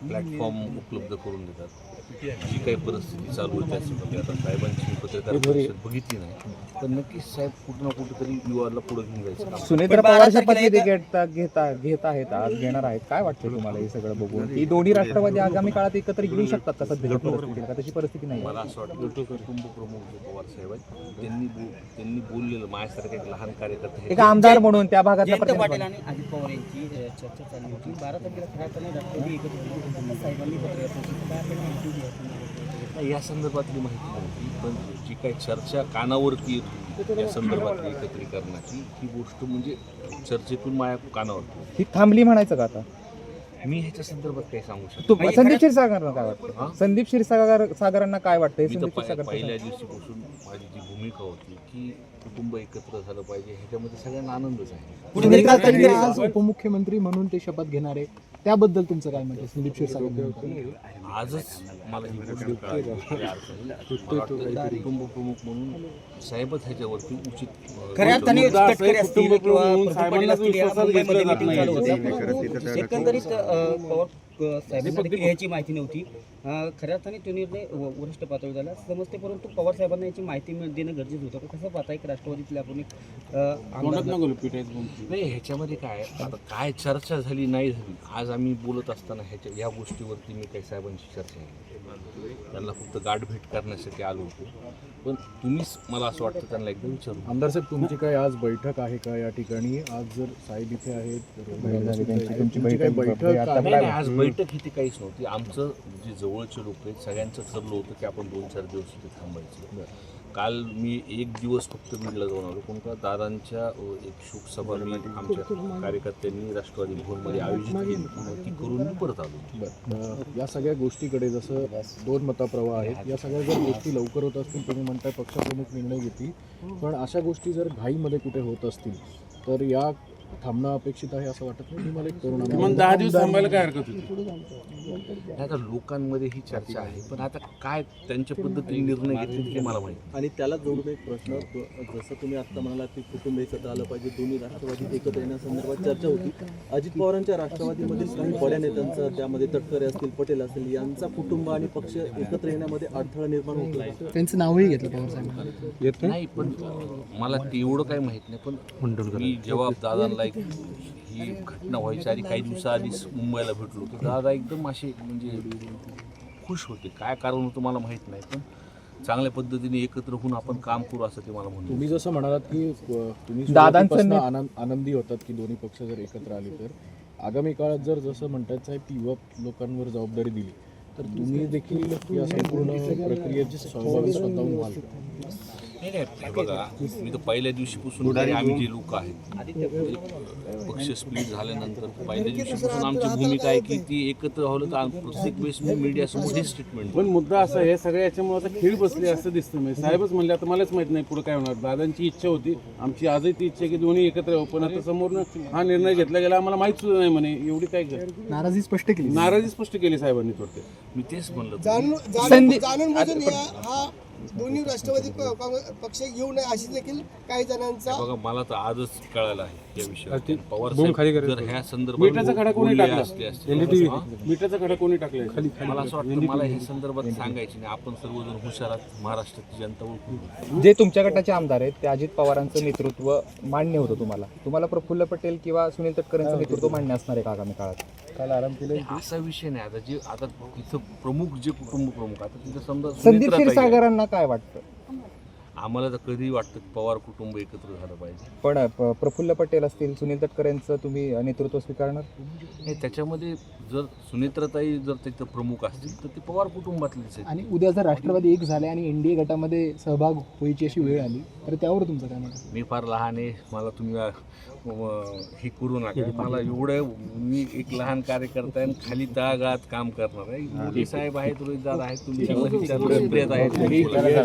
Platform उपलब्ध करून देतात. जी काही परिस्थिती चालू होती त्याच्यामध्ये आता साहेबांची पत्रकार परिषद बघितली नाही, पण नक्कीच साहेब कुठं ना कुठेतरी युवाला पुढे घेऊन जायचं. सुनेत्र पवार शपथविधी घेत आहेत, आज घेणार आहेत. काय वाटतं तुम्हाला हे सगळं बघून, की दोन्ही राष्ट्रवादी आगामी काळात एकत्र येऊ शकतात का सध्याच्या परिस्थितीला, का तशी परिस्थिती नाही? मला असं वाटतं कुटुंब प्रमुख जे पवार साहेब आहेत त्यांनी बोललेलं माझ्यासारखं एक लहान कार्यकर्ता एक आमदार म्हणून त्या भागातला जयंत प्रतिनिधी पाटील आणि अजित पवार यांची चर्चा चालली होती. 12 तारखेला खऱ्या अर्थाने राष्ट्रवादी एकत्र येतील. साहेबांनी पत्र या संदर्भातली माहिती नव्हती, पण जी काही चर्चा कानावरती येत होती या संदर्भातली एकत्रीकरणाची, ही गोष्ट म्हणजे चर्चेतून माझ्या कानावरती ही थांबली म्हणायचं का आता? मी ह्याच्या संदर्भात काही सांगू शकतो. संदीप क्षीरसागरांना काय वाटतं? संदीप क्षीरसागरांना काय वाटतं? मी तर पहिल्या दिवशीपासून माझी जी भूमिका होती की कुटुंब एकत्र झालं पाहिजे, ह्याच्यामध्ये सगळ्यांना आनंदच आहे. आज उपमुख्यमंत्री म्हणून ते शपथ घेणार आहे, त्याबद्दल तुमचं काय म्हणते संदीप क्षीरसागर? आजच मला ही गोष्ट कळाली. मला वाटतं कुटुंब प्रमुख म्हणून साहेबच ह्याच्यावरती उचित खऱ्या अर्थाने तटकरे असतील किंवा प्रफुल्ल पटेल असतील, या मुंबईमध्ये meeting चालू होती. एकंदरीत पवार साहेबांना देखील याची माहिती नव्हती. खऱ्या अर्थाने तो निर्णय वरिष्ठ पातळीवर झाला समजते, परंतु पवार साहेबांना याची माहिती देणं गरजेचं होतं. कसं पाहता एक राष्ट्रवादीतल्या आपण नाही, ह्याच्यामध्ये काय आता काय चर्चा झाली नाही झाली, आज आम्ही बोलत असताना ह्या गोष्टीवरती मी काही साहेबांची चर्चा केली, त्यांना फक्त गाठभेट करण्यासाठी आलो होतो. पण तुम्हीच मला असं वाटतं त्यांना एकदा विचारू. आमदार साहेब, तुमची काय आज बैठक आहे का या ठिकाणी? आज जर साहेब इथे आहेत तुमची काय बैठक बैठक आता नाही, आज बैठक इथे काहीच नव्हती. आमचं जे जवळचे लोक आहेत सगळ्यांचं ठरलं होतं की आपण 2-4 दिवस इथे थांबायचं. काल मी एक दिवस फक्त बीडला जाऊन आलो, कोण का दादांच्या एक शोकसभा मी आमच्या कार्यकर्त्यांनी राष्ट्रवादी भवनमध्ये आयोजित केली, ती करून मी परत आलो. या सगळ्या गोष्टीकडे जसं 2 मताप्रवाह आहेत, या सगळ्या जर गोष्टी लवकर होत असतील, तुम्ही म्हणताय पक्षप्रमुख निर्णय घेतील, पण अशा गोष्टी जर घाईमध्ये कुठे होत असतील तर या थांबणं अपेक्षित आहे असं वाटत नाही तुम्हाला? एक तरुण 10 दिवस थांबायला काय हरकत होती? आता लोकांमध्ये ही चर्चा आहे, पण आता काय त्यांच्या पद्धतीने निर्णय घेतले ते मला माहिती. आणि त्याला जोडून एक प्रश्न, जसं तुम्ही आत्ता म्हणालात की कुटुंब एकत्र आलं पाहिजे, दोन्ही राष्ट्रवादी एकत्र येण्यासंदर्भात चर्चा होती. अजित पवारांच्या राष्ट्रवादीमधील काही बड्या नेत्यांचं, त्यामध्ये तटकरे असतील, पटेल असतील, यांचा कुटुंब आणि पक्ष एकत्र येण्यामध्ये अडथळा निर्माण होतो. त्यांचं नावही घेतलं पवार साहेब. नाही, पण मला तेवढं काही माहीत नाही. पण मी जेव्हा दादांना एक ही घटना व्हायच्या आधी काही दिवसाआधीच मुंबईला भेटलो तर दादा एकदम असे म्हणजे खुश होते. काय कारण होतं मला माहीत नाही, पण चांगल्या पद्धतीने एकत्र होऊन आपण काम करू असं ते मला म्हणतो. तुम्ही जसं म्हणालात की तुम्ही दादांचं सुरुवातीपासून आनंदी होतात की दोन्ही पक्ष जर एकत्र आले, तर आगामी काळात जर जसं म्हणतात साहेब की युवा लोकांवर जबाबदारी दिली तर तुम्ही देखील या संपूर्ण प्रक्रियेची सहभागी स्वतःहून व्हाल. नाही नाही, हे बघा, मी तर पहिल्या दिवशीपासून आम्ही जे लोक आहेत पक्ष स्प्लिट झाल्यानंतर पहिल्या दिवशीपासून आमची भूमिका आहे की ती एकत्र व्हावं. तर प्रत्येक वेळेस मी मीडियासमोर हे स्टेटमेंट. पण मुद्दा असा आहे, सगळ्या याच्यामुळे आता खेळ बसले असं दिसतं. म्हणजे साहेबच म्हणले, आता मलाच माहित नाही पुढे काय होणार. दादांची इच्छा होती, आमची आजही ती इच्छा आहे की दोन्ही एकत्र येऊ, पण आता समोरनं हा निर्णय घेतला गेला, आम्हाला माहित सुद्धा नाही म्हणे. एवढी काय नाराजी स्पष्ट केली. नाराजी स्पष्ट केली साहेबांनी थोडक्यात. मी तेच म्हणलं. जाणून बुजून हा दोन्ही राष्ट्रवादी पक्ष येऊ नये अशी देखील काही जणांचा. बघा, मला तर आजच कळायला आहे या विषयावर. पवार साहेब जर ह्या मिठाचा खडा कोणी संदर्भात टाकला? मिठाचा खडा कोणी टाकलाय? मला असं वाटतं मला हे संदर्भात सांगायचे नाही. आपण सर्वजण हुशार आहात, महाराष्ट्राची जनता ओळखून. जे तुमच्या गटाचे आमदार आहेत ते अजित पवारांचं नेतृत्व मान्य होतं तुम्हाला प्रफुल्ल पटेल किंवा सुनील तटकरेंचं नेतृत्व मान्य असणार आहे का आगामी काळात? काल आराम केले. असा विषय नाही. आता तिथं प्रमुख जे कुटुंब प्रमुख आता तिथं समजा संदीप सुनेत्राताई आहे. क्षीरसागरांना काय वाटतं? आम्हाला तर कधी वाटतं की पवार कुटुंब एकत्र झालं पाहिजे. पण प्रफुल्ल पटेल असतील, सुनील तटकरेंचं तुम्ही नेतृत्व स्वीकारणार? नाही, त्याच्यामध्ये जर सुनेत्राताई जर तिथं प्रमुख असतील तर ते पवार कुटुंबातलेच आहेत. आणि उद्या जर राष्ट्रवादी एक झाले आणि एनडीए गटामध्ये सहभाग व्हायची अशी वेळ आली तर त्यावर तुमचं काय म्हणणं? मी फार लहान आहे, मला तुम्ही हे करू नका. मला एवढं, मी एक लहान कार्यकर्ता आहे, खाली तळागाळात काम करणार आहे. मोदी साहेब आहेत, रोहितदादा आहेत, तुमच्या आहेत.